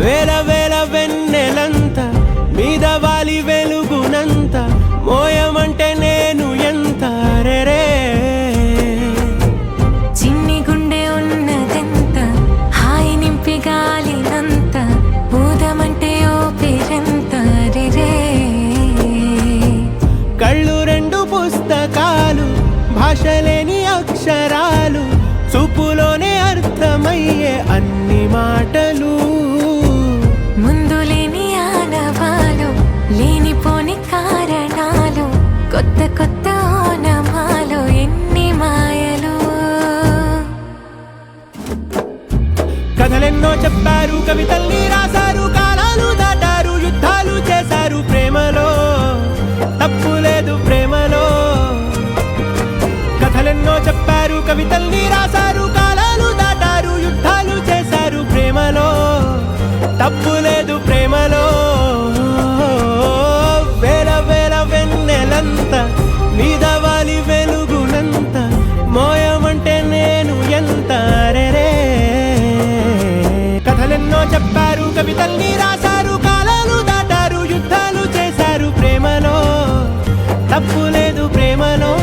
వేల వేల వెన్నెలంత మీద వాలి వెలుగునంత మోయమంటే నేను ఎంత రే చిన్ని గుండె ఉన్నదెంత హాయి నింపి గాలినంత ఊదమంటే ఓపిరెంత రే కళ్ళు రెండు పుస్తకాలు భాషలేని అక్షరాలు చూపులోనే అర్థమయ్యే అన్ని మాటలు ముందు లేని ఆనవాలు లేనిపోని కారణాలు కొత్త కొత్త ఓనమాలు ఎన్ని మాయలు కథలెన్నో చెప్పారు కవితల్ని రాశారు కాలాలు దాటారు యుద్ధాలు చేశారు ప్రేమలో తప్పు లేదు ప్రేమలో కథలెన్నో చెప్పారు కవితల్ని రాశారు కాలాలు దాటారు యుద్ధాలు చేశారు ప్రేమలో తప్పు లేదు ప్రేమలో వేల వేల వెన్నెలంత మీద వాలి వెలుగునంత మోయమంటే నేను ఎంత రే కథలెన్నో చెప్పారు కవితల్ని రాశారు కాలాలు దాటారు యుద్ధాలు చేశారు ప్రేమలో తప్పు లేదు ప్రేమలో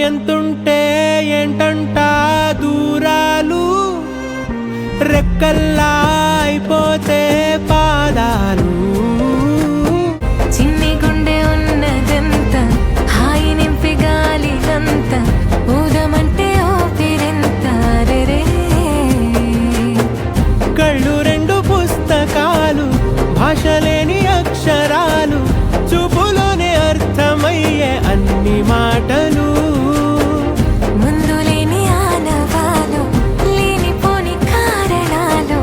ఎంతుంటే ఏంటంట దూరాలు రెక్కల్లా అయిపోతే పాదాలు చిన్ని గుండె ఉన్నదెంత హాయి నింపి గాలినంత ఊదమంటే ఓపిరెంత రే కళ్ళు రెండు పుస్తకాలు భాషలేని అక్షరాలు చూపులోనే అర్థమయ్యే అన్ని మాటలు ముందు లేని ఆనవాలు లేనిపోని కారణాలు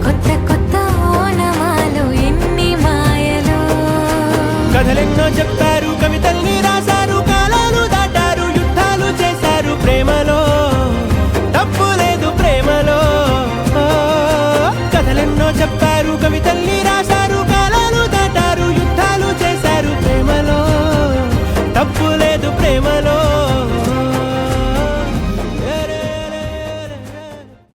కొత్త కొత్త ఓనమాలు ఎన్ని మాయలు కథలెన్నో చెప్పారు కవితల్ని రాశారు కాలాలు దాటారు యుద్ధాలు చేశారు ప్రేమలో తప్పు లేదు ప్రేమలో కథలెన్నో చెప్పారు కవితల్ని రాశారు కాలాలు దాటారు యుద్ధాలు చేశారు ప్రేమలో తప్పు లేదు ప్రేమలో